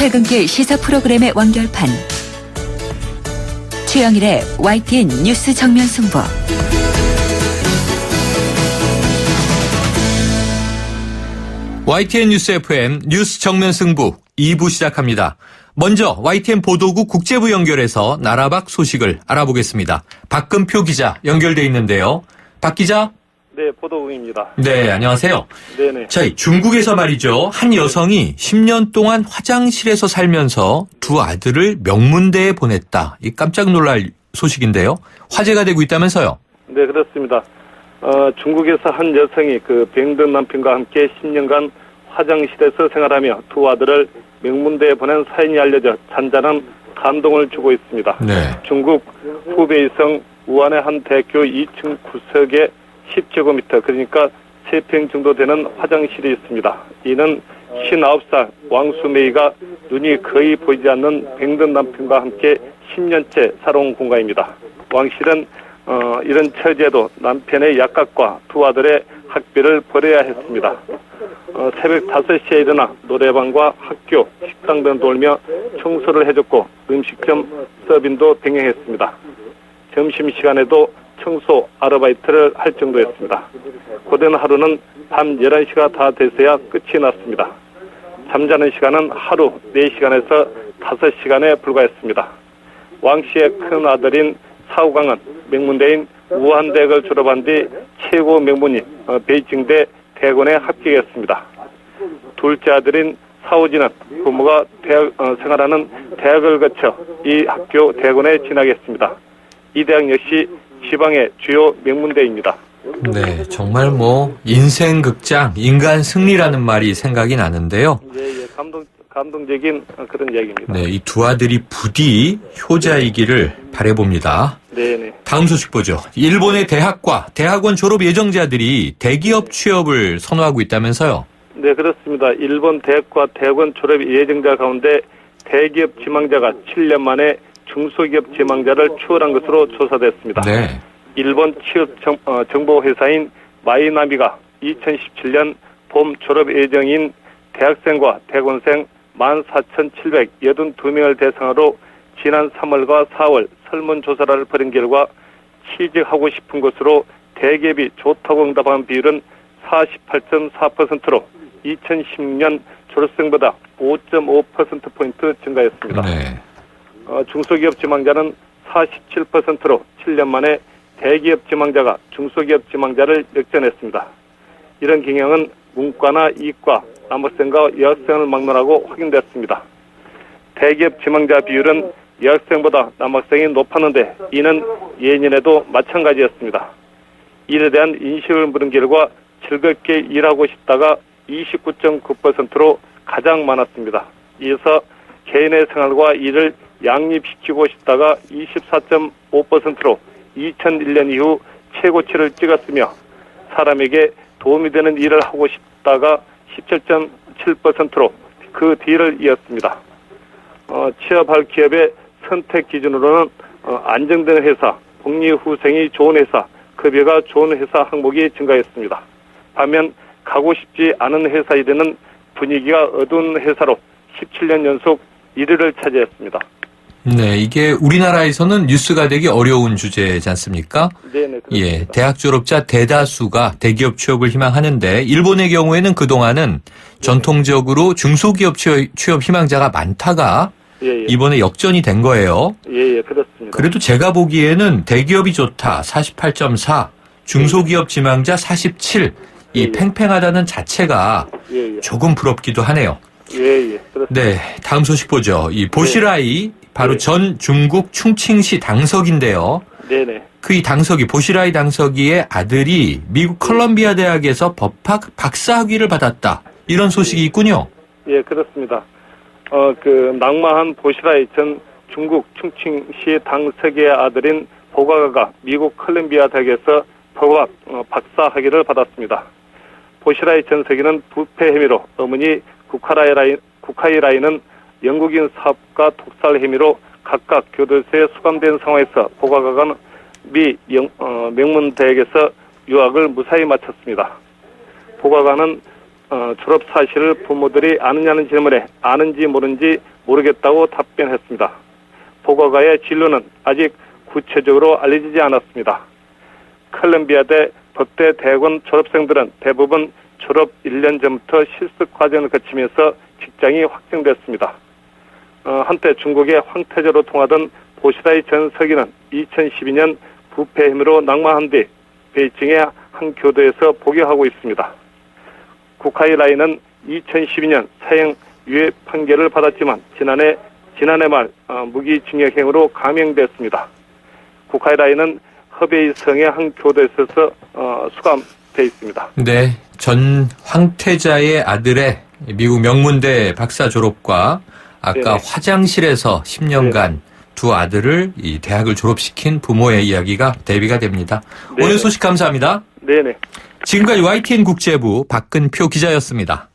퇴근길 시사 프로그램의 완결판. 최영일의 YTN 뉴스 정면 승부. YTN 뉴스 FM 뉴스 정면 승부 2부 시작합니다. 먼저 YTN 보도국 국제부 연결해서 나라 밖 소식을 알아보겠습니다. 박금표 기자 연결돼 있는데요. 박 기자. 네, 보도국입니다. 네, 안녕하세요. 네네. 자, 중국에서 말이죠. 한 여성이 10년 동안 화장실에서 살면서 두 아들을 명문대에 보냈다. 이 깜짝 놀랄 소식인데요. 화제가 되고 있다면서요. 네, 그렇습니다. 중국에서 한 여성이 병든 남편과 함께 10년간 화장실에서 생활하며 두 아들을 명문대에 보낸 사연이 알려져 잔잔한 감동을 주고 있습니다. 네. 중국 후베이성 우한의 한 대학교 2층 구석에 10제곱미터, 그러니까 3평 정도 되는 화장실이 있습니다. 이는 59살 왕수메이가 눈이 거의 보이지 않는 병든 남편과 함께 10년째 살아온 공간입니다. 왕실은 이런 처지에도 남편의 약각과 두 아들의 학비를 벌여야 했습니다. 새벽 5시에 일어나 노래방과 학교, 식당 등 돌며 청소를 해줬고 음식점 서빙도 병행했습니다. 점심시간에도 청소 아르바이트를 할 정도였습니다. 고된 하루는 밤 11시가 다 돼서야 끝이 났습니다. 잠자는 시간은 하루 4시간에서 5시간에 불과했습니다. 왕 씨의 큰 아들인 사우강은 명문대인 우한대학을 졸업한 뒤 최고 명문인 베이징대 대학원에 합격했습니다. 둘째 아들인 사오진은 부모가 생활하는 대학을 거쳐 이 학교 대학원에 진학했습니다. 이 대학 역시 지방의 주요 명문대입니다. 네, 정말 인생 극장, 인간 승리라는 말이 생각이 나는데요. 예, 감동적인 그런 이야기입니다. 네, 이 두 아들이 부디 효자이기를 바라봅니다. 네. 다음 소식 보죠. 일본의 대학과 대학원 졸업 예정자들이 대기업 취업을 선호하고 있다면서요? 네, 그렇습니다. 일본 대학과 대학원 졸업 예정자 가운데 대기업 지망자가 7년 만에 중소기업 지망자를 추월한 것으로 조사됐습니다. 네. 일본 취업 정보회사인 마이나비가 2017년 봄 졸업 예정인 대학생과 대학원생 14,782명을 대상으로 지난 3월과 4월 설문조사를 벌인 결과 취직하고 싶은 것으로 대기업이 좋다고 응답한 비율은 48.4%로 2016년 졸업생보다 5.5%포인트 증가했습니다. 네. 중소기업 지망자는 47%로 7년 만에 대기업 지망자가 중소기업 지망자를 역전했습니다. 이런 경향은 문과나 이과, 남학생과 여학생을 막론하고 확인됐습니다. 대기업 지망자 비율은 여학생보다 남학생이 높았는데 이는 예년에도 마찬가지였습니다. 일에 대한 인식을 물은 결과 즐겁게 일하고 싶다가 29.9%로 가장 많았습니다. 이어서 개인의 생활과 일을 양립시키고 싶다가 24.5%로 2001년 이후 최고치를 찍었으며 사람에게 도움이 되는 일을 하고 싶다가 17.7%로 그 뒤를 이었습니다. 취업할 기업의 선택 기준으로는 안정된 회사, 복리후생이 좋은 회사, 급여가 좋은 회사 항목이 증가했습니다. 반면 가고 싶지 않은 회사 1위는 분위기가 어두운 회사로 17년 연속 1위를 차지했습니다. 네, 이게 우리나라에서는 뉴스가 되기 어려운 주제지 않습니까? 네네, 그렇습니다. 예, 대학 졸업자 대다수가 대기업 취업을 희망하는데 일본의 경우에는 그동안은 전통적으로 중소기업 취업 희망자가 많다가 이번에 역전이 된 거예요. 예, 그렇습니다. 그래도 제가 보기에는 대기업이 좋다 48.4, 중소기업 지망자 47, 이 팽팽하다는 자체가 조금 부럽기도 하네요. 그렇습니다. 네, 다음 소식 보죠. 이 보시라이 바로 전 중국 충칭시 당서기인데요. 네네. 이 당서기, 보시라이 당서기의 아들이 미국 컬럼비아 대학에서 법학 박사학위를 받았다. 이런 소식이 있군요. 예, 그렇습니다. 낙마한 보시라이 전 중국 충칭시 당서기의 아들인 보가가가 미국 컬럼비아 대학에서 법학 박사학위를 받았습니다. 보시라이 전 서기는 부패 혐의로, 어머니 국하이라이는 영국인 사업가 독살 혐의로 각각 교도소에 수감된 상황에서 보가가는 미 명문대학에서 유학을 무사히 마쳤습니다. 보가가는 졸업 사실을 부모들이 아느냐는 질문에 아는지 모른지 모르겠다고 답변했습니다. 보고가의 진로는 아직 구체적으로 알려지지 않았습니다. 컬럼비아대 법대 대학원 졸업생들은 대부분 졸업 1년 전부터 실습 과정을 거치면서 직장이 확정됐습니다. 한때 중국의 황태자로 통하던 보시다이 전 서기는 2012년 부패 혐의로 낙마한 뒤 베이징의 한 교도에서 복역하고 있습니다. 국하이 라이는 2012년 사형 유예 판결을 받았지만 지난해 말 무기징역형으로 감형됐습니다. 국하이 라이는 허베이 성의 한 교도에서 수감돼 있습니다. 네, 전 황태자의 아들의 미국 명문대 박사 졸업과 아까 네네. 화장실에서 10년간 네네. 두 아들을 이 대학을 졸업시킨 부모의 이야기가 대비가 됩니다. 네네. 오늘 소식 감사합니다. 네네. 지금까지 YTN 국제부 박근표 기자였습니다.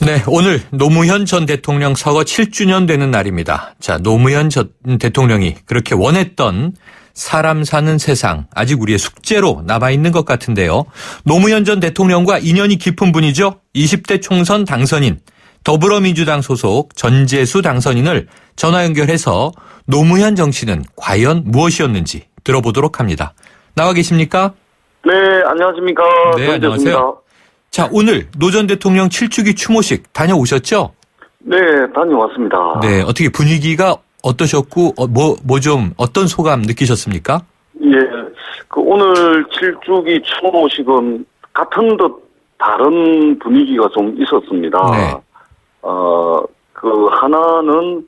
네, 오늘 노무현 전 대통령 서거 7주년 되는 날입니다. 자, 노무현 전 대통령이 그렇게 원했던 사람 사는 세상, 아직 우리의 숙제로 남아있는 것 같은데요. 노무현 전 대통령과 인연이 깊은 분이죠. 20대 총선 당선인, 더불어민주당 소속 전재수 당선인을 전화 연결해서 노무현 정치는 과연 무엇이었는지 들어보도록 합니다. 나와 계십니까? 네, 안녕하십니까. 네, 안녕하세요. 자, 오늘 노 전 대통령 7주기 추모식 다녀오셨죠? 네, 다녀왔습니다. 네, 어떻게 분위기가 어떠셨고, 어떤 소감 느끼셨습니까? 예, 오늘 7주기 추모식은 같은 듯 다른 분위기가 좀 있었습니다. 네. 하나는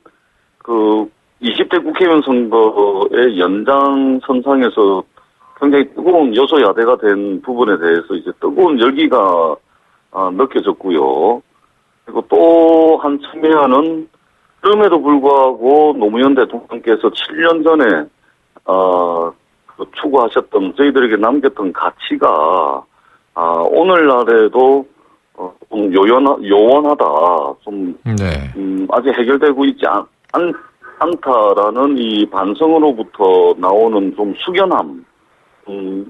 20대 국회의원 선거의 연장선상에서 굉장히 뜨거운 여소야대가 된 부분에 대해서 이제 뜨거운 열기가 느껴졌고요. 그리고 또 한 측면은 그럼에도 불구하고 노무현 대통령께서 7년 전에 추구하셨던 저희들에게 남겼던 가치가 오늘날에도 좀 요원하다, 좀 네. 아직 해결되고 있지 않다라는 이 반성으로부터 나오는 좀 숙연함,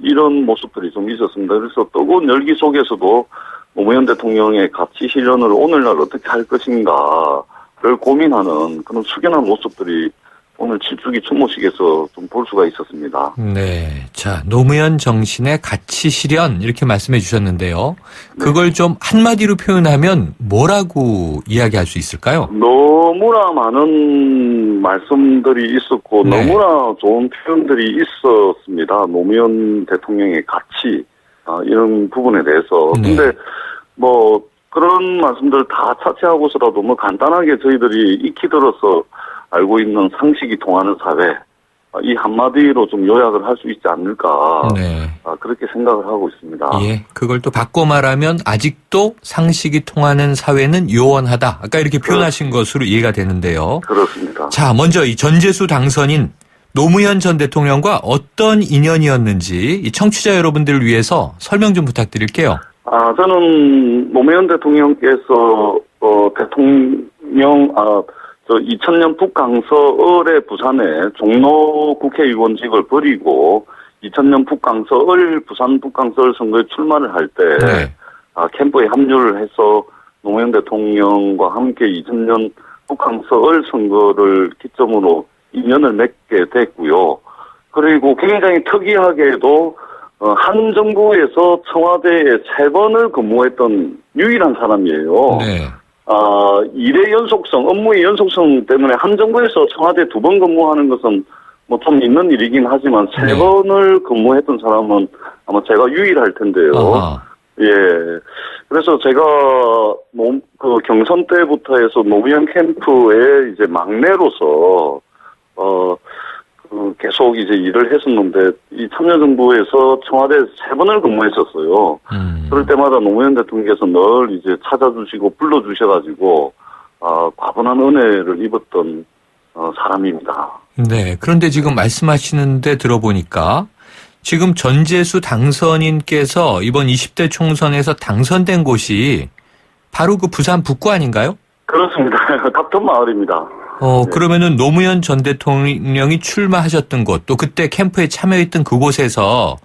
이런 모습들이 좀 있었습니다. 그래서 뜨거운 열기 속에서도 노무현 대통령의 가치 실현을 오늘날 어떻게 할 것인가를 고민하는 그런 숙연한 모습들이 오늘 7주기 추모식에서 좀 볼 수가 있었습니다. 네. 자, 노무현 정신의 가치 실현, 이렇게 말씀해 주셨는데요. 그걸 좀 한마디로 표현하면 뭐라고 이야기할 수 있을까요? 너무나 많은 말씀들이 있었고, 네. 너무나 좋은 표현들이 있었습니다. 노무현 대통령의 가치, 이런 부분에 대해서. 네. 근데, 그런 말씀들 다 차치하고서라도 간단하게 저희들이 익히 들어서 알고 있는 상식이 통하는 사회, 이 한마디로 좀 요약을 할 수 있지 않을까. 네. 그렇게 생각을 하고 있습니다. 예. 그걸 또 바꿔 말하면 아직도 상식이 통하는 사회는 요원하다. 아까 이렇게 표현하신 것으로 이해가 되는데요. 그렇습니다. 자, 먼저 이 전재수 당선인 노무현 전 대통령과 어떤 인연이었는지 이 청취자 여러분들을 위해서 설명 좀 부탁드릴게요. 저는 노무현 대통령께서 대통령 2000년 북강서을의 부산에 종로 국회의원직을 버리고 2000년 북강서을 부산 북강서을 선거에 출마를 할 때 네. 캠프에 합류를 해서 노무현 대통령과 함께 2000년 북강서을 선거를 기점으로 인연을 맺게 됐고요. 그리고 굉장히 특이하게도 한 정부에서 청와대에 3번을 근무했던 유일한 사람이에요. 네. 일의 연속성, 업무의 연속성 때문에 한 정부에서 청와대 2번 근무하는 것은 좀 있는 일이긴 하지만 3번을 근무했던 사람은 아마 제가 유일할 텐데요. 아하. 예. 그래서 제가 경선 때부터 해서 노무현 캠프의 이제 막내로서 계속 이제 일을 했었는데, 이 참여정부에서 청와대에 3번을 근무했었어요. 그럴 때마다 노무현 대통령께서 늘 이제 찾아주시고 불러주셔가지고, 과분한 은혜를 입었던, 사람입니다. 네. 그런데 지금 말씀하시는데 들어보니까 지금 전재수 당선인께서 이번 20대 총선에서 당선된 곳이 바로 그 부산 북구 아닌가요? 그렇습니다. 같은 마을입니다. 그러면은 노무현 전 대통령이 출마하셨던 곳, 또 그때 캠프에 참여했던 그곳에서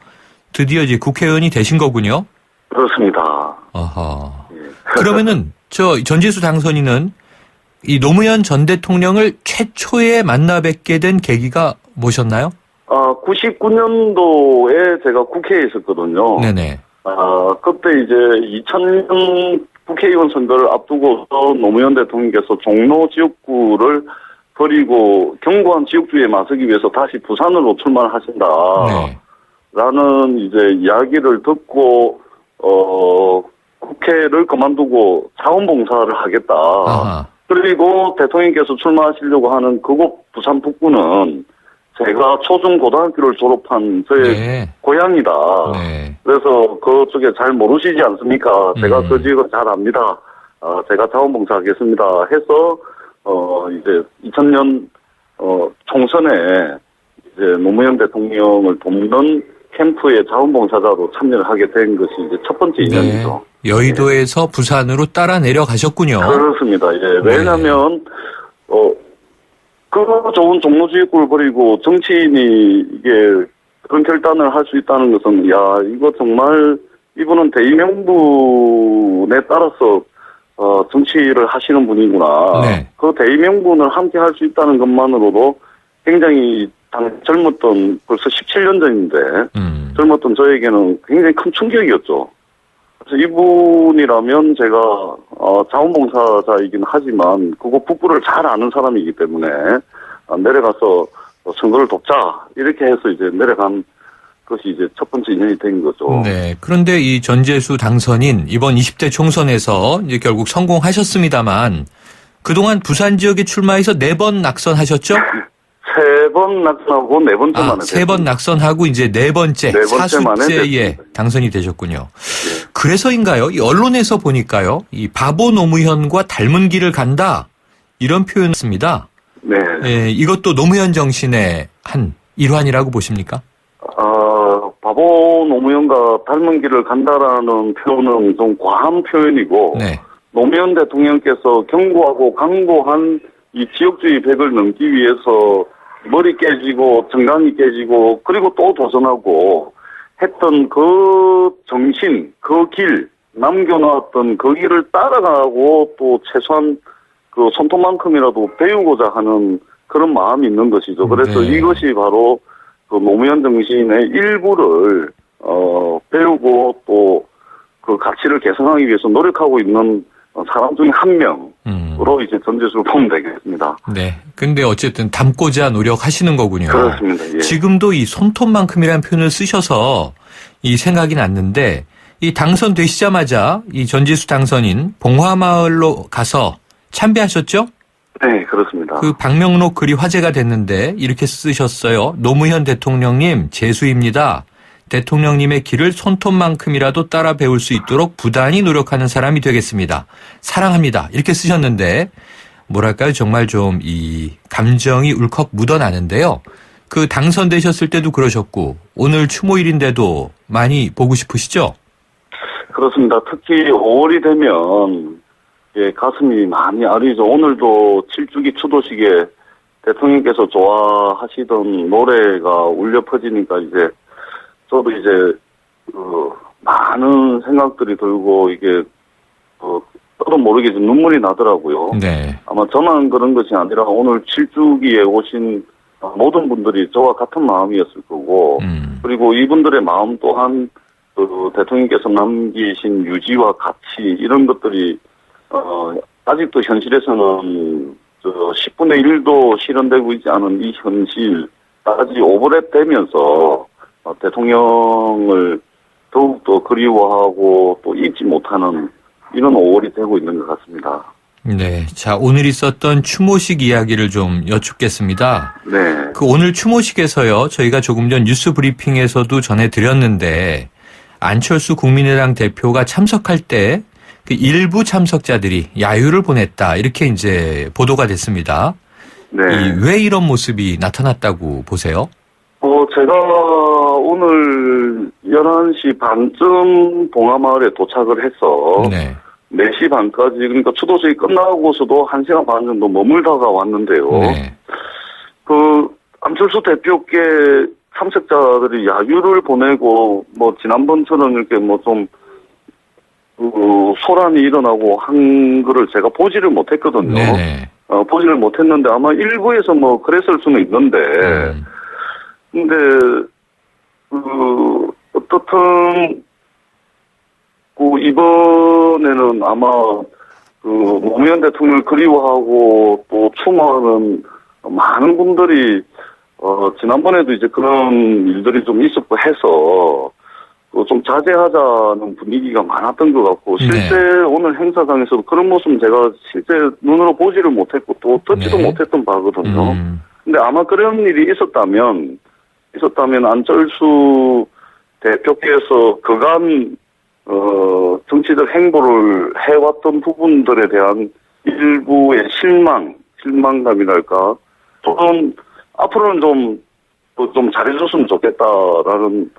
드디어 이제 국회의원이 되신 거군요? 그렇습니다. 어허. 그러면은 저 전재수 당선인은 이 노무현 전 대통령을 최초에 만나 뵙게 된 계기가 뭐셨나요? 99년도에 제가 국회에 있었거든요. 네네. 그때 이제 2000년 국회의원 선거를 앞두고서 노무현 대통령께서 종로 지역구를 버리고 견고한 지역주의에 맞서기 위해서 다시 부산으로 출마를 하신다. 네. 라는 이제 이야기를 듣고, 국회를 그만두고 자원봉사를 하겠다. 아하. 그리고 대통령께서 출마하시려고 하는 그곳 부산 북구는 제가 초중 고등학교를 졸업한 저의 네. 고향이다. 네. 그래서 그쪽에 잘 모르시지 않습니까? 제가 그 지역을 잘 압니다. 제가 자원봉사하겠습니다. 해서 이제 2000년 총선에 이제 노무현 대통령을 돕는 캠프의 자원봉사자로 참여를 하게 된 것이 이제 첫 번째 인연이죠. 네. 여의도에서 부산으로 따라 내려가셨군요. 그렇습니다. 예. 왜냐하면 그 좋은 종로지역구를 버리고 정치인이 이게 그런 결단을 할 수 있다는 것은 이거 정말 이분은 대의명분에 따라서 정치를 하시는 분이구나. 네. 그 대의명분을 함께 할 수 있다는 것만으로도 굉장히 젊었던 벌써 17년 전인데 젊었던 저에게는 굉장히 큰 충격이었죠. 그래서 이분이라면 제가 자원봉사자이긴 하지만 그거 북부를 잘 아는 사람이기 때문에 내려가서 선거를 돕자 이렇게 해서 이제 내려간 것이 이제 첫 번째 인연이 된 거죠. 네. 그런데 이 전재수 당선인 이번 20대 총선에서 이제 결국 성공하셨습니다만 그동안 부산 지역에 출마해서 4번 낙선하셨죠? 3번 낙선하고 4번째 만에 3번 낙선하고 이제 4번째, 4수째에 당선이 되셨군요. 네. 그래서인가요? 이 언론에서 보니까요. 이 바보 노무현과 닮은 길을 간다. 이런 표현을 씁니다. 네. 예, 이것도 노무현 정신의 한 일환이라고 보십니까? 바보 노무현과 닮은 길을 간다라는 표현은 좀 과한 표현이고 네. 노무현 대통령께서 견고하고 강고한 이 지역주의 벽을 넘기 위해서 머리 깨지고 정강이 깨지고 그리고 또 도전하고 했던 그 정신, 그 길, 남겨놓았던 그 길을 따라가고 또 최소한 그 손톱만큼이라도 배우고자 하는 그런 마음이 있는 것이죠. 그래서 네. 이것이 바로 그 노무현 정신의 일부를 배우고 또 그 가치를 개선하기 위해서 노력하고 있는 사람 중에 한 명으로 이제 전재수를 보면 되겠습니다. 네. 근데 어쨌든 닮고자 노력하시는 거군요. 그렇습니다. 예. 지금도 이 손톱만큼이라는 표현을 쓰셔서 이 생각이 났는데 이 당선되시자마자 이 전재수 당선인 봉화마을로 가서 참배하셨죠? 네, 그렇습니다. 그 방명록 글이 화제가 됐는데 이렇게 쓰셨어요. 노무현 대통령님 재수입니다. 대통령님의 길을 손톱만큼이라도 따라 배울 수 있도록 부단히 노력하는 사람이 되겠습니다. 사랑합니다. 이렇게 쓰셨는데 뭐랄까요? 정말 좀 이 감정이 울컥 묻어나는데요. 그 당선되셨을 때도 그러셨고 오늘 추모일인데도 많이 보고 싶으시죠? 그렇습니다. 특히 5월이 되면 가슴이 많이 아리죠. 오늘도 7주기 추도식에 대통령께서 좋아하시던 노래가 울려 퍼지니까 이제 저도 이제 많은 생각들이 들고 이게 저도 모르게 좀 눈물이 나더라고요. 네. 아마 저만 그런 것이 아니라 오늘 7주기에 오신 모든 분들이 저와 같은 마음이었을 거고 그리고 이분들의 마음 또한 그 대통령께서 남기신 유지와 가치 이런 것들이 아직도 현실에서는 10분의 1도 실현되고 있지 않은 이 현실까지 오버랩 되면서 대통령을 더욱더 그리워하고 또 잊지 못하는 이런 5월이 되고 있는 것 같습니다. 네. 자, 오늘 있었던 추모식 이야기를 좀 여쭙겠습니다. 네. 그 오늘 추모식에서요, 저희가 조금 전 뉴스 브리핑에서도 전해드렸는데, 안철수 국민의당 대표가 참석할 때, 그 일부 참석자들이 야유를 보냈다. 이렇게 이제 보도가 됐습니다. 네. 왜 이런 모습이 나타났다고 보세요? 제가 오늘 11시 반쯤 봉화마을에 도착을 해서 네. 4시 반까지 그러니까 추도식이 끝나고서도 1시간 반 정도 머물다가 왔는데요. 네. 그 안철수 대표께 참석자들이 야유를 보내고 뭐 지난번처럼 이렇게 뭐 좀 소란이 일어나고 한 거를 제가 보지를 못했거든요. 네네. 보지를 못했는데 아마 일부에서 뭐 그랬을 수는 있는데, 근데 어떻든 이번에는 아마 노무현 대통령을 그리워하고 또 추모하는 많은 분들이 지난번에도 이제 그런 일들이 좀 있었고 해서 좀 자제하자는 분위기가 많았던 것 같고, 실제 오늘 행사장에서도 그런 모습은 제가 실제 눈으로 보지를 못했고 또 듣지도 못했던 바거든요. 근데 아마 그런 일이 있었다면 안철수 대표께서 그간 정치적 행보를 해왔던 부분들에 대한 일부의 실망감이랄까, 좀 앞으로는 좀 잘해줬으면 좋겠다라는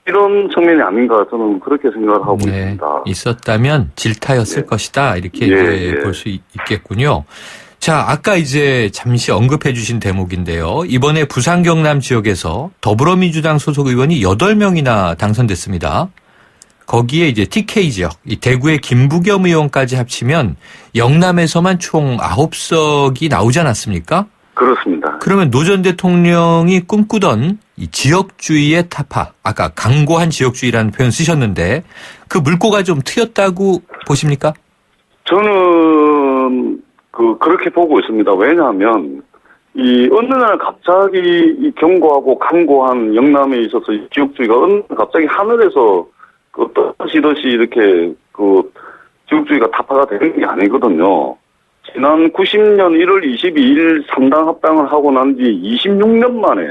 이런 측면이 아닌가 저는 그렇게 생각을 하고 있습니다. 있었다면 질타였을 것이다 이렇게 볼 수 있겠군요. 자, 아까 이제 잠시 언급해 주신 대목인데요. 이번에 부산 경남 지역에서 더불어민주당 소속 의원이 8명이나 당선됐습니다. 거기에 이제 TK 지역, 이 대구의 김부겸 의원까지 합치면 영남에서만 총 9석이 나오지 않았습니까? 그렇습니다. 그러면 노 전 대통령이 꿈꾸던 이 지역주의의 타파, 아까 강고한 지역주의라는 표현 쓰셨는데 그 물꼬가 좀 트였다고 보십니까? 저는 그렇게 보고 있습니다. 왜냐하면 어느 날 갑자기 이 견고하고 강고한 영남에 있어서 이 지역주의가 갑자기 하늘에서 떠시듯이 이렇게 지역주의가 타파가 되는 게 아니거든요. 지난 90년 1월 22일 3당 합당을 하고 난 뒤 26년 만에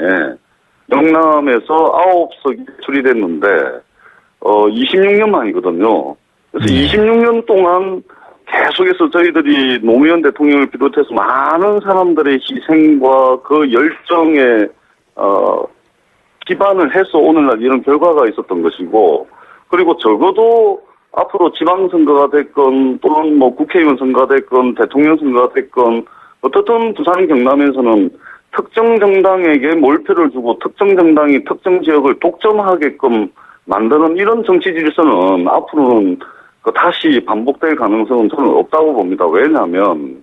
영남에서 9석이 출이됐는데 26년 만이거든요. 그래서 26년 동안 계속해서 저희들이 노무현 대통령을 비롯해서 많은 사람들의 희생과 그 열정에 기반을 해서 오늘날 이런 결과가 있었던 것이고, 그리고 적어도 앞으로 지방선거가 됐건 또는 뭐 국회의원 선거가 됐건 대통령 선거가 됐건 어떻든 부산 경남에서는 특정 정당에게 몰표를 주고 특정 정당이 특정 지역을 독점하게끔 만드는 이런 정치 질서는 앞으로는 다시 반복될 가능성은 저는 없다고 봅니다. 왜냐하면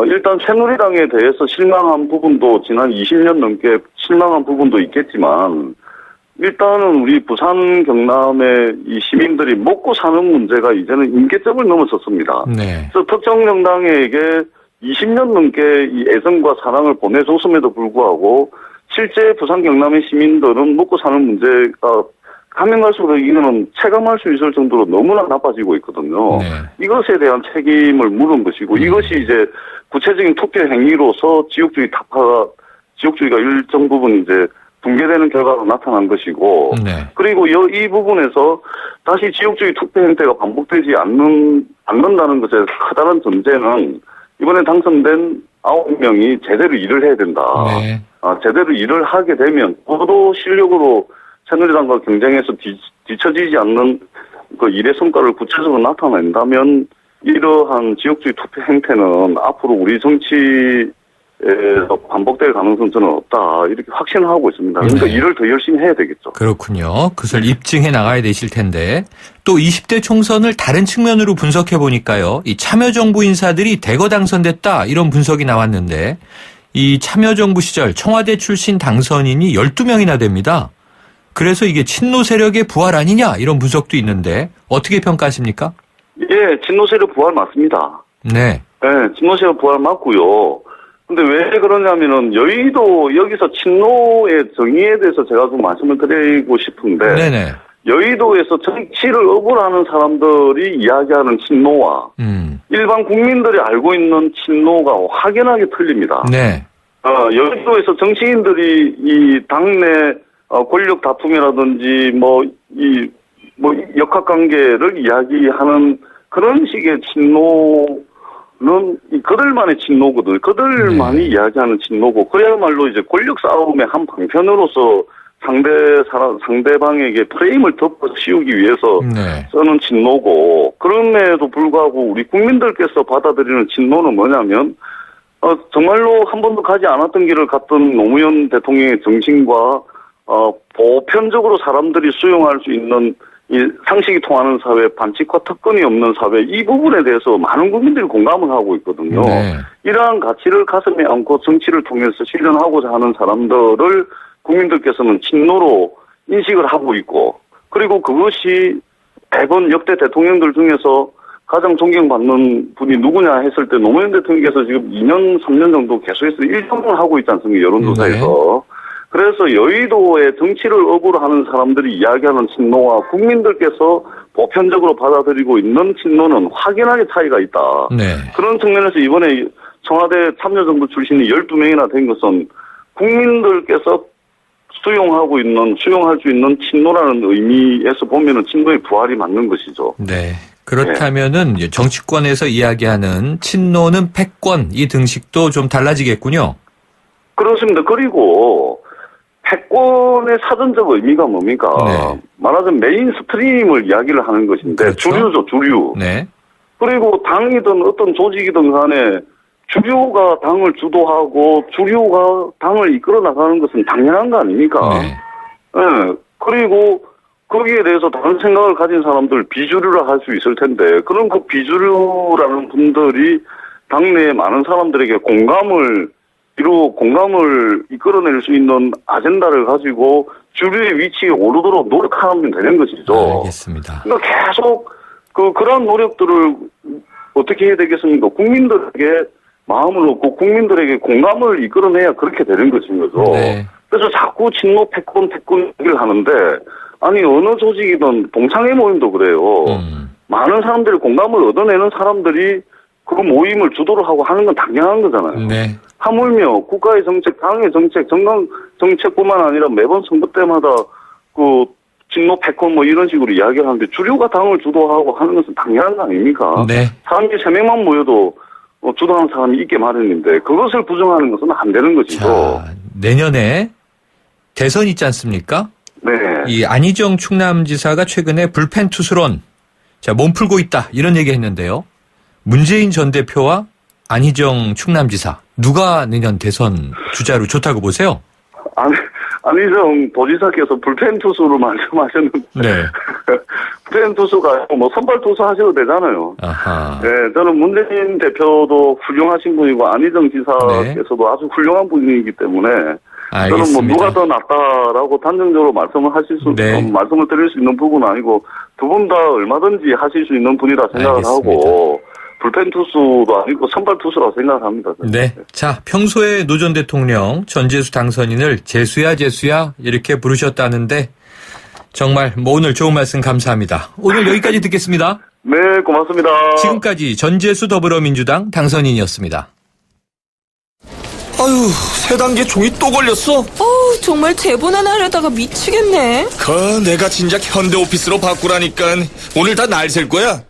일단 새누리당에 대해서 실망한 부분도 지난 20년 넘게 실망한 부분도 있겠지만, 일단은 우리 부산 경남의 이 시민들이 먹고 사는 문제가 이제는 임계점을 넘어섰습니다. 그래서 특정 정당에게 20년 넘게 이 애정과 사랑을 보내줬음에도 불구하고 실제 부산 경남의 시민들은 먹고 사는 문제가 가면 갈수록 이거는 체감할 수 있을 정도로 너무나 나빠지고 있거든요. 이것에 대한 책임을 물은 것이고, 이것이 이제 구체적인 투표 행위로서 지역주의가 일정 부분 이제 붕괴되는 결과로 나타난 것이고, 그리고 이 부분에서 다시 지역주의 투표 행태가 반복되지 않는다는 것의 커다란 전제는 이번에 당선된 9명이 제대로 일을 해야 된다. 제대로 일을 하게 되면 저도 실력으로 새누리당과 경쟁해서 뒤처지지 않는 그 일의 성과를 구체적으로 나타낸다면 이러한 지역주의 투표 행태는 앞으로 우리 정치에서 반복될 가능성은 저는 없다, 이렇게 확신을 하고 있습니다. 그러니까 일을 더 열심히 해야 되겠죠. 그렇군요. 그것을 입증해 나가야 되실 텐데, 또 20대 총선을 다른 측면으로 분석해 보니까요, 이 참여정부 인사들이 대거 당선됐다 이런 분석이 나왔는데, 이 참여정부 시절 청와대 출신 당선인이 12명이나 됩니다. 그래서 이게 친노 세력의 부활 아니냐 이런 분석도 있는데 어떻게 평가하십니까? 예, 친노 세력 부활 맞습니다. 네, 친노 세력 부활 맞고요. 근데 왜 그러냐면은 여기서 친노의 정의에 대해서 제가 좀 말씀을 드리고 싶은데, 여의도에서 정치를 업으라는 사람들이 이야기하는 친노와 일반 국민들이 알고 있는 친노가 확연하게 틀립니다. 여의도에서 정치인들이 이 당내 권력 다툼이라든지 역학관계를 이야기하는 그런 식의 친노는 그들만의 친노거든. 그들만이 이야기하는 친노고, 그야말로 이제 권력 싸움의 한 방편으로서 상대방에게 프레임을 덮어 씌우기 위해서 쓰는 친노고, 그럼에도 불구하고 우리 국민들께서 받아들이는 친노는 뭐냐면, 정말로 한 번도 가지 않았던 길을 갔던 노무현 대통령의 정신과 보편적으로 사람들이 수용할 수 있는 이 상식이 통하는 사회, 반칙과 특권이 없는 사회, 이 부분에 대해서 많은 국민들이 공감을 하고 있거든요. 네. 이러한 가치를 가슴에 안고 정치를 통해서 실현하고자 하는 사람들을 국민들께서는 친노로 인식을 하고 있고, 그리고 그것이 매번 역대 대통령들 중에서 가장 존경받는 분이 누구냐 했을 때 노무현 대통령께서 지금 2년, 3년 정도 계속해서 1등을 하고 있지 않습니까? 여론조사에서. 네. 그래서 여의도의 정치를 업으로 하는 사람들이 이야기하는 친노와 국민들께서 보편적으로 받아들이고 있는 친노는 확연하게 차이가 있다. 네. 그런 측면에서 이번에 청와대 참여정부 출신이 12명이나 된 것은 국민들께서 수용할 수 있는 친노라는 의미에서 보면은 친노의 부활이 맞는 것이죠. 네. 그렇다면은 정치권에서 이야기하는 친노는 패권 이 등식도 좀 달라지겠군요. 그렇습니다. 그리고 패권의 사전적 의미가 뭡니까? 네. 말하자면 메인스트림을 이야기를 하는 것인데 그렇죠? 주류죠, 주류. 네. 그리고 당이든 어떤 조직이든 간에 주류가 당을 주도하고 주류가 당을 이끌어 나가는 것은 당연한 거 아닙니까? 네. 네. 그리고 거기에 대해서 다른 생각을 가진 사람들 비주류라 할 수 있을 텐데 그럼 그 비주류라는 분들이 당내에 많은 사람들에게 공감을 이끌어낼 수 있는 아젠다를 가지고 주류의 위치에 오르도록 노력하면 되는 것이죠. 알겠습니다. 그러니까 계속 그런 노력들을 어떻게 해야 되겠습니까? 국민들에게 마음을 놓고 국민들에게 공감을 이끌어내야 그렇게 되는 것인 거죠. 네. 그래서 자꾸 친노 패권 얘기를 하는데 아니 어느 조직이든 동창회 모임도 그래요. 많은 사람들이 공감을 얻어내는 사람들이 그 모임을 주도를 하고 하는 건 당연한 거잖아요. 네. 하물며 국가의 정책, 당의 정책, 정강 정책뿐만 아니라 매번 선거 때마다 친노 패권 이런 식으로 이야기를 하는데 주류가 당을 주도하고 하는 것은 당연한 거 아닙니까? 네. 사람들이 3명만 모여도 주도하는 사람이 있게 마련인데 그것을 부정하는 것은 안 되는 것이죠. 자, 내년에 대선 있지 않습니까? 네. 이 안희정 충남지사가 최근에 불펜 투수론, 몸 풀고 있다 이런 얘기 했는데요. 문재인 전 대표와 안희정 충남지사 누가 내년 대선 주자로 좋다고 보세요? 안희정 도지사께서 불펜 투수로 말씀하셨는데 네. 불펜 투수가 선발 투수 하셔도 되잖아요. 아하. 네, 저는 문재인 대표도 훌륭하신 분이고 안희정 지사께서도 아주 훌륭한 분이기 때문에 알겠습니다. 저는 누가 더 낫다라고 단정적으로 말씀을 말씀을 드릴 수 있는 부분은 아니고 두 분 다 얼마든지 하실 수 있는 분이라 생각을 알겠습니다. 하고 불펜 투수도 아니고 선발 투수라고 생각을 합니다. 네. 자, 평소에 노 전 대통령 전재수 당선인을 재수야 이렇게 부르셨다는데 정말 오늘 좋은 말씀 감사합니다. 오늘 여기까지 듣겠습니다. 네, 고맙습니다. 지금까지 전재수 더불어민주당 당선인이었습니다. 아유, 세 단계 종이 또 걸렸어? 정말 제본 하나 하려다가 미치겠네. 내가 진작 현대오피스로 바꾸라니까 오늘 다 날 셀 거야.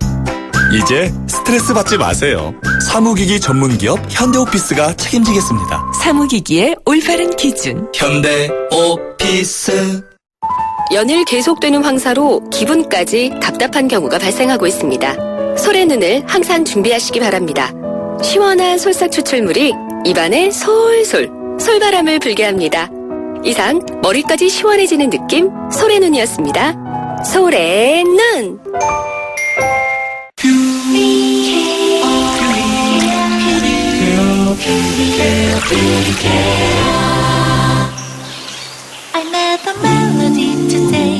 이제 스트레스 받지 마세요. 사무기기 전문기업 현대오피스가 책임지겠습니다. 사무기기의 올바른 기준. 현대오피스. 연일 계속되는 황사로 기분까지 답답한 경우가 발생하고 있습니다. 솔의 눈을 항상 준비하시기 바랍니다. 시원한 솔싹 추출물이 입안에 솔솔 솔바람을 불게 합니다. 이상 머리까지 시원해지는 느낌 솔의 눈이었습니다. 솔의 눈.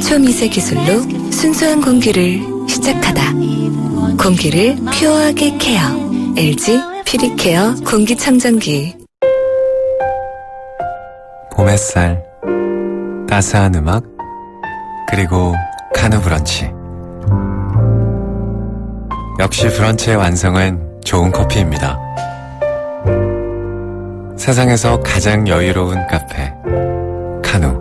초미세 기술로 순수한 공기를 시작하다. 공기를 퓨어하게 케어. LG 퓨리케어 공기청정기. 봄 햇살, 따스한 음악, 그리고 카누 브런치. 역시 브런치의 완성은 좋은 커피입니다. 세상에서 가장 여유로운 카페, 카누.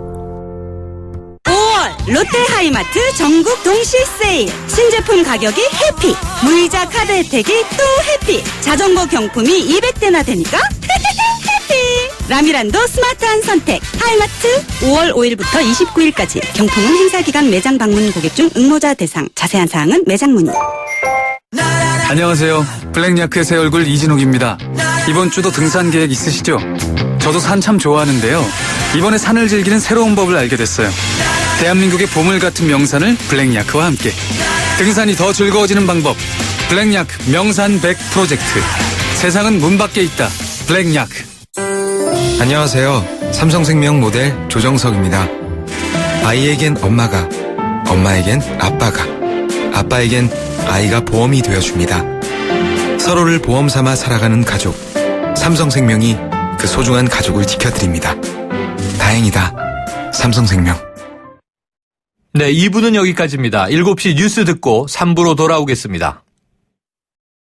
5월 롯데하이마트 전국 동시 세일. 신제품 가격이 해피. 무이자 카드 혜택이 또 해피. 자전거 경품이 200대나 되니까 해피. 라미란도 스마트한 선택. 하이마트 5월 5일부터 29일까지. 경품은 행사기간 매장 방문 고객 중 응모자 대상. 자세한 사항은 매장 문의. 안녕하세요. 블랙야크의 새 얼굴 이진욱입니다. 이번 주도 등산 계획 있으시죠? 저도 산 참 좋아하는데요. 이번에 산을 즐기는 새로운 법을 알게 됐어요. 대한민국의 보물 같은 명산을 블랙야크와 함께 등산이 더 즐거워지는 방법 블랙야크 명산 100 프로젝트. 세상은 문 밖에 있다. 블랙야크. 안녕하세요. 삼성생명 모델 조정석입니다. 아이에겐 엄마가, 엄마에겐 아빠가, 아빠에겐 아이가 보험이 되어줍니다. 서로를 보험 삼아 살아가는 가족. 삼성생명이 그 소중한 가족을 지켜드립니다. 다행이다. 삼성생명. 네, 2부는 여기까지입니다. 7시 뉴스 듣고 3부로 돌아오겠습니다.